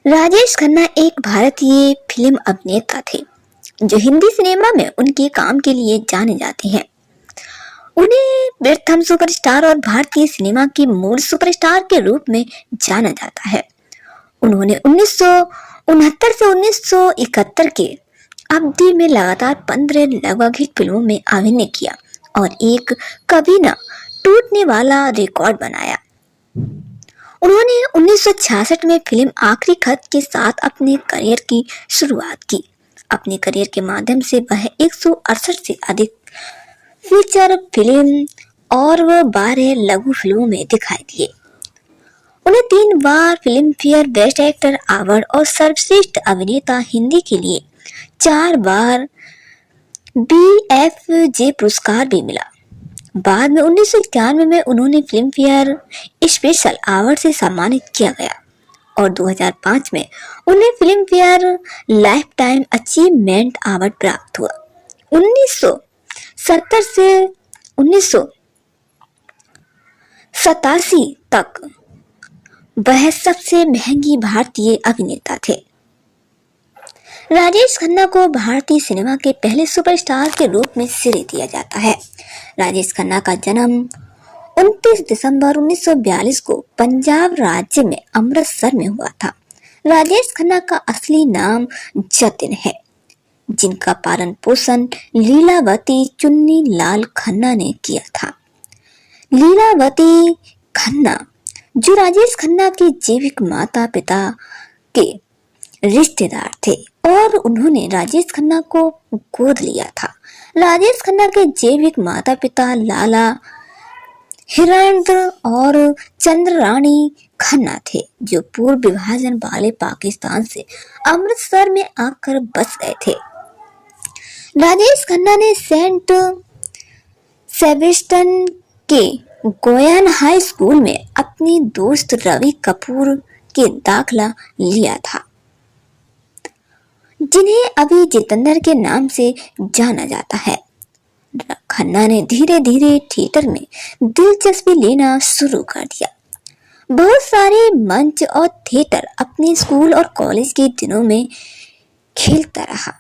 राजेश खन्ना एक भारतीय फिल्म अभिनेता थे जो हिंदी सिनेमा में उनके काम के लिए जाने जाते हैं। उन्हें प्रथम सुपरस्टार और भारतीय सिनेमा के मूल सुपरस्टार के रूप में जाना जाता है। उन्होंने 1969 से 1971 के अवधि में लगातार 15 लगभग हिट फिल्मों में अभिनय किया और एक कभी ना टूटने वाला रिकॉर्ड बनाया। उन्होंने 1966 में फिल्म आखिरी खत के साथ अपने करियर की शुरुआत की। अपने करियर के माध्यम से वह 168 से अधिक फीचर फिल्म और 12 लघु फिल्मों में दिखाई दिए। उन्हें 3 बार Filmfare best actor award और सर्वश्रेष्ठ अभिनेता हिंदी के लिए 4 बार BFJ पुरस्कार भी मिला। बाद में 1991 में उन्होंने फिल्म फेयर स्पेशल अवार्ड से सम्मानित किया गया और 2005 में उन्हें film fair life time achievement award प्राप्त हुआ। 1970 से 1987 तक वह सबसे महंगी भारतीय अभिनेता थे। राजेश खन्ना को भारतीय सिनेमा के पहले सुपरस्टार के रूप में श्रेय दिया जाता है। राजेश खन्ना का जन्म 29 दिसंबर 1942 को पंजाब राज्य में अमृतसर में हुआ था। राजेश खन्ना का असली नाम जतिन है, जिनका पालन पोषण लीलावती चुन्नी लाल खन्ना ने किया था। लीलावती खन्ना जो राजेश खन्ना के जैविक माता पिता के रिश्तेदार थे और उन्होंने राजेश खन्ना को गोद लिया था। राजेश खन्ना के जैविक माता पिता लाला हिरेंद्र और चंद्राणी खन्ना थे, जो पूर्व विभाजन वाले पाकिस्तान से अमृतसर में आकर बस गए थे। राजेश खन्ना ने सेंट सेबेस्टियन के गोयन हाई स्कूल में अपनी दोस्त रवि कपूर के दाखिला लिया था, जिन्हें अभी जितेंद्र के नाम से जाना जाता है। खन्ना ने धीरे धीरे थिएटर में दिलचस्पी लेना शुरू कर दिया। बहुत सारे मंच और थिएटर अपने स्कूल और कॉलेज के दिनों में खेलता रहा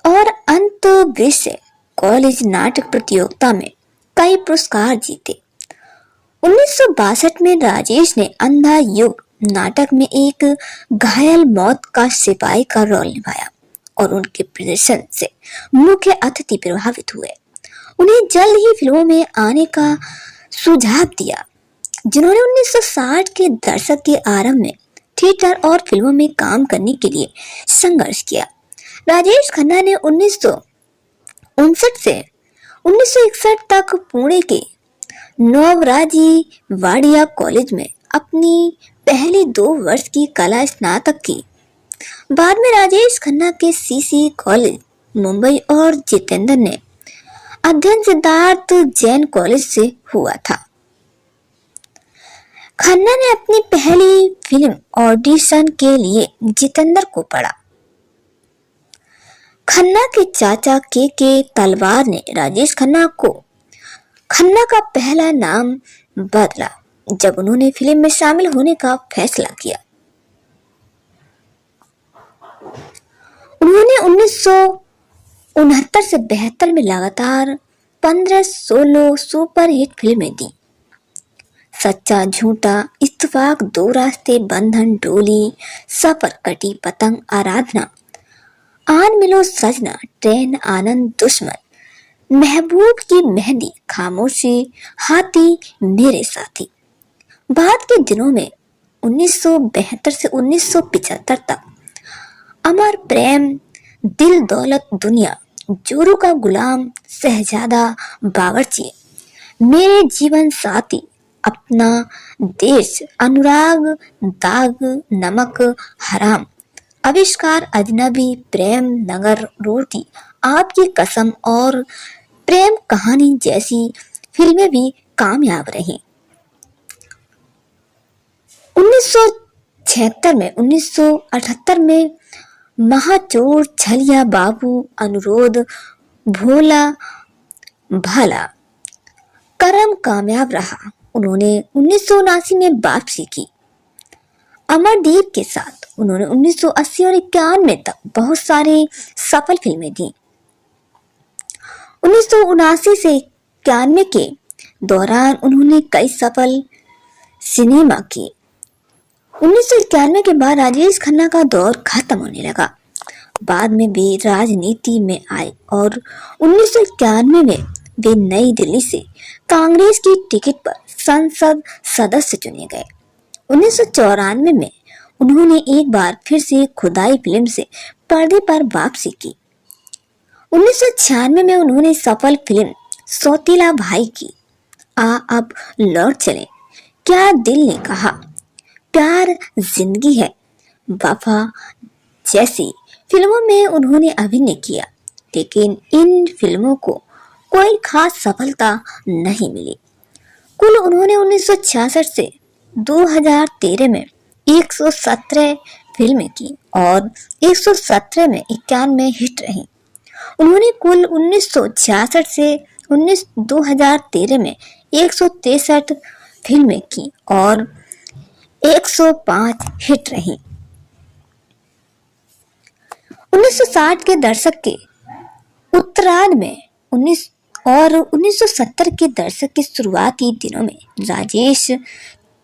और अंत विश्व कॉलेज नाटक प्रतियोगिता में कई पुरस्कार जीते। 1962 में राजेश ने अंधा युग नाटक में एक घायल मौत का सिपाही का रोल निभाया और उनके प्रदर्शन से मुख्य अतिथि प्रभावित हुए। उन्हें जल्द ही फिल्मों में आने का सुझाव दिया, जिन्होंने 1960 के दशक के आरंभ में थिएटर और फिल्मों में काम करने के लिए संघर्ष किया। राजेश खन्ना ने 1959 से 1961 तक पुणे के नवराजी वाडिया कॉलेज में अपनी पहली 2 वर्ष की कला स्नातक की। बाद में राजेश खन्ना के सीसी कॉलेज मुंबई और जितेंद्र ने अध्ययन सिद्धार्थ जैन कॉलेज से हुआ था। खन्ना ने अपनी पहली फिल्म ऑडिशन के लिए जितेंद्र को पढ़ा। खन्ना के चाचा के तलवार ने राजेश खन्ना को खन्ना का पहला नाम बदला जब उन्होंने फिल्म में शामिल होने का फैसला किया। उन्होंने 1969 से 72 में लगातार 15-16 सुपरहिट फिल्में दी। सच्चा झूठा, इत्तेफाक, 2 रास्ते, बंधन, डोली, सफर, कटी पतंग, आराधना, आन मिलो सजना, ट्रेन, आनंद, दुश्मन, महबूब की मेहंदी, खामोशी, हाथी, मेरे साथी। बाद के दिनों में 1972 से 1975 तक अमर प्रेम, दिल दौलत दुनिया, जोरू का गुलाम, शहजादा, बावर्ची, मेरे जीवन साथी, अपना देश, अनुराग, दाग, नमक, हराम, आविष्कार, अजनबी, प्रेम नगर, रोटी, आपकी कसम और प्रेम कहानी जैसी फिल्में भी कामयाब रहीं। 1976 में 1978 में महाचोर, छलिया बाबू, अनुरोध, भोला भाला, करम कामयाब रहा। उन्होंने 1979 में वापसी की। अमरदीप के साथ उन्होंने 1980 और 91 तक बहुत सारी सफल फिल्में दी। 1979 से 91 के दौरान उन्होंने कई सफल सिनेमा की। 1991 के बाद राजेश खन्ना का दौर खत्म होने लगा। बाद में वे राजनीति में आए और 1991 में वे नई दिल्ली से कांग्रेस की टिकट पर संसद सदस्य चुने गए। 1994 में उन्होंने एक बार फिर से खुदाई फिल्म से पर्दे पर वापसी की। 1996 में उन्होंने सफल फिल्म सौतीला भाई की, आ अब लौट चले, क्या दिल ने कहा, प्यार जिंदगी है, वफा जैसी फिल्मों में उन्होंने अभिनय किया, लेकिन इन फिल्मों को कोई खास सफलता नहीं मिली। कुल उन्होंने 1966 से 2013 में 117 फिल्में की और 117 में 91 हिट रही। उन्होंने कुल 1966 से 2013 में 163 फिल्में की और 105 हिट रही। 1960 के दशक के उत्तरार्ध में 1970 के दशक के शुरुआती दिनों में राजेश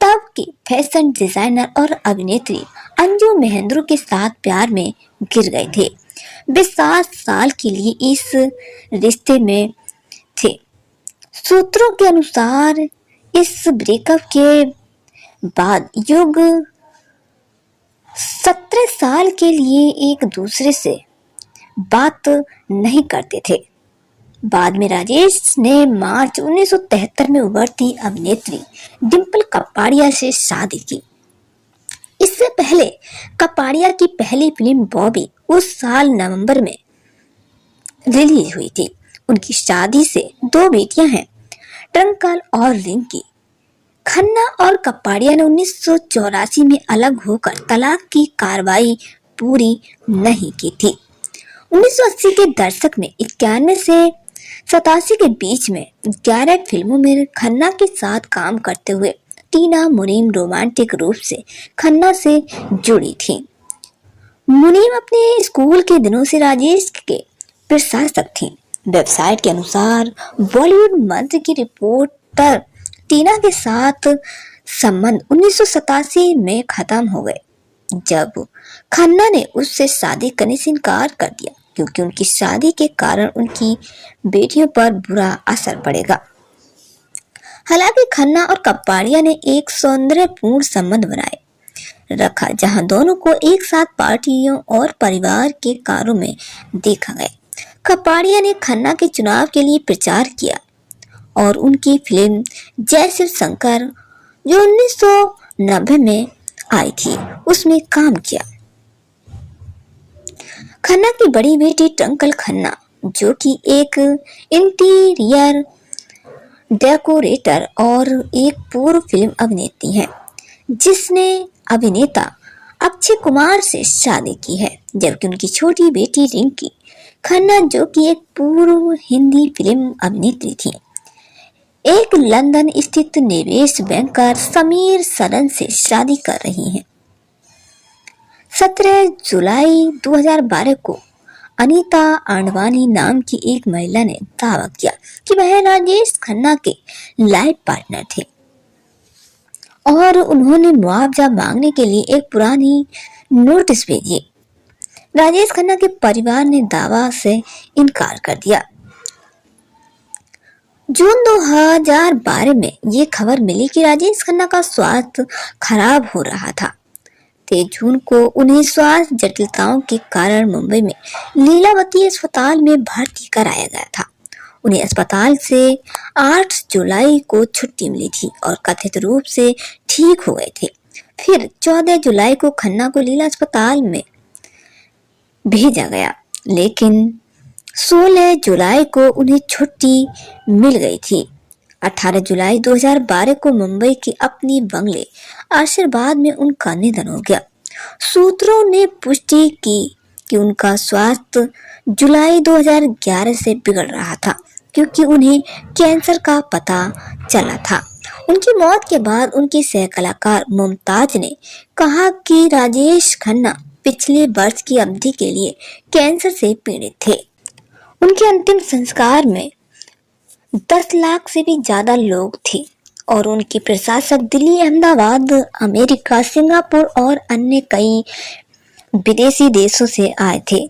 तब की फैशन डिजाइनर और अभिनेत्री अंजू महेंद्रू के साथ प्यार में गिर गए थे। वे 7 साल के लिए इस रिश्ते में थे। सूत्रों के अनुसार इस ब्रेकअप के बाद युग 17 साल के लिए एक दूसरे से बात नहीं करते थे। बाद में राजेश ने मार्च 1973 में उभरती अभिनेत्री डिंपल कपाड़िया से शादी की। इससे पहले कपाड़िया की पहली फिल्म बॉबी उस साल नवंबर में रिलीज हुई थी। उनकी शादी से 2 बेटियां हैं, ट्विंकल और रिंकी। खन्ना और कपाड़िया ने 1984 में अलग होकर तलाक की कार्रवाई पूरी नहीं की थी। 1980 के दशक में 91 से 87 के बीच में 11 फिल्मों में खन्ना के साथ काम करते हुए टीना मुनीम रोमांटिक रूप से खन्ना से जुड़ी थी। मुनीम अपने स्कूल के दिनों से राजेश के प्रशासक थी। वेबसाइट के अनुसार बॉलीवुड मंत्र की रिपोर्टर टीना के साथ संबंध 1987 में खत्म हो गए, जब खन्ना ने उससे शादी करने से इनकार कर दिया क्योंकि उनकी शादी के कारण उनकी बेटियों पर बुरा असर पड़ेगा। हालांकि खन्ना और कपाड़िया ने एक सौंदर्यपूर्ण संबंध बनाए रखा, जहां दोनों को एक साथ पार्टियों और परिवार के कार्यों में देखा गया। कपाड़िया ने खन्ना के चुनाव के लिए प्रचार किया और उनकी फिल्म जय शिव शंकर जो 1990 में आई थी उसमें काम किया। खन्ना की बड़ी बेटी ट्विंकल खन्ना, जो कि एक इंटीरियर डेकोरेटर और एक पूर्व फिल्म अभिनेत्री है, जिसने अभिनेता अक्षय कुमार से शादी की है, जबकि उनकी छोटी बेटी रिंकी खन्ना, जो कि एक पूर्व हिंदी फिल्म अभिनेत्री थी, एक लंदन स्थित निवेश बैंकर समीर सरन से शादी कर रही हैं। 17 जुलाई 2012 को अनीता आडवाणी नाम की एक महिला ने दावा किया कि वह राजेश खन्ना के लाइफ पार्टनर थे और उन्होंने मुआवजा मांगने के लिए एक पुरानी नोटिस भेजी। राजेश खन्ना के परिवार ने दावा से इनकार कर दिया। जून 2012 में ये खबर मिली कि राजेश खन्ना का स्वास्थ्य खराब हो रहा था। 23 जून को उन्हें स्वास्थ्य जटिलताओं के कारण मुंबई में लीलावती अस्पताल में भर्ती कराया गया था। उन्हें अस्पताल से 8 जुलाई को छुट्टी मिली थी और कथित रूप से ठीक हो गए थे। फिर 14 जुलाई को खन्ना को लीला अस्पताल में भेजा गया, लेकिन 16 जुलाई को उन्हें छुट्टी मिल गई थी। 18 जुलाई 2012 को मुंबई के अपनी बंगले आशीर्वाद में उनका निधन हो गया। सूत्रों ने पुष्टि की कि उनका स्वास्थ्य जुलाई 2011 से बिगड़ रहा था, क्योंकि उन्हें कैंसर का पता चला था। उनकी मौत के बाद उनकी सह कलाकार मुमताज ने कहा कि राजेश खन्ना पिछले वर्ष की अवधि के लिए कैंसर से पीड़ित थे। उनके अंतिम संस्कार में 10 लाख से भी ज्यादा लोग थे और उनके प्रशासक दिल्ली, अहमदाबाद, अमेरिका, सिंगापुर और अन्य कई विदेशी देशों से आए थे।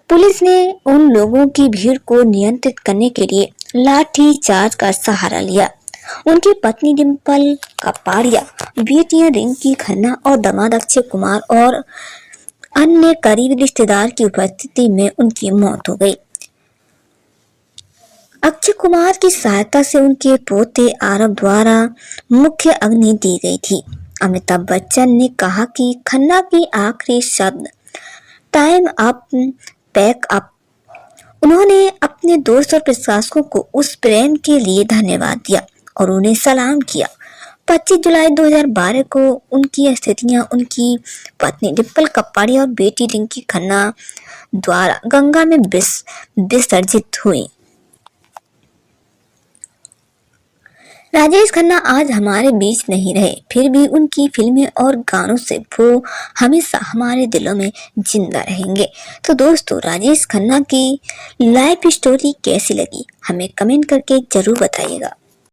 पुलिस ने उन लोगों की भीड़ को नियंत्रित करने के लिए लाठी चार्ज का सहारा लिया। उनकी पत्नी डिम्पल कपाड़िया, बेटियां रिंकी खन्ना और दामाद अक्षय कुमार और अन्य करीबी रिश्तेदार की उपस्थिति में उनकी मौत हो गई। अक्षय कुमार की सहायता से उनके पोते आरव द्वारा मुख्य अग्नि दी गई थी। अमिताभ बच्चन ने कहा कि खन्ना की आखिरी शब्द टाइम अप, पैक अप। उन्होंने अपने दोस्त और प्रशासकों को उस प्रेम के लिए धन्यवाद दिया और उन्हें सलाम किया। 25 जुलाई 2012 को उनकी अस्थियां उनकी पत्नी डिम्पल कपाड़िया और बेटी रिंकी खन्ना द्वारा गंगा में विसर्जित हुई। राजेश खन्ना आज हमारे बीच नहीं रहे, फिर भी उनकी फिल्में और गानों से वो हमेशा हमारे दिलों में जिंदा रहेंगे। तो दोस्तों, राजेश खन्ना की लाइफ स्टोरी कैसी लगी हमें कमेंट करके जरूर बताइएगा।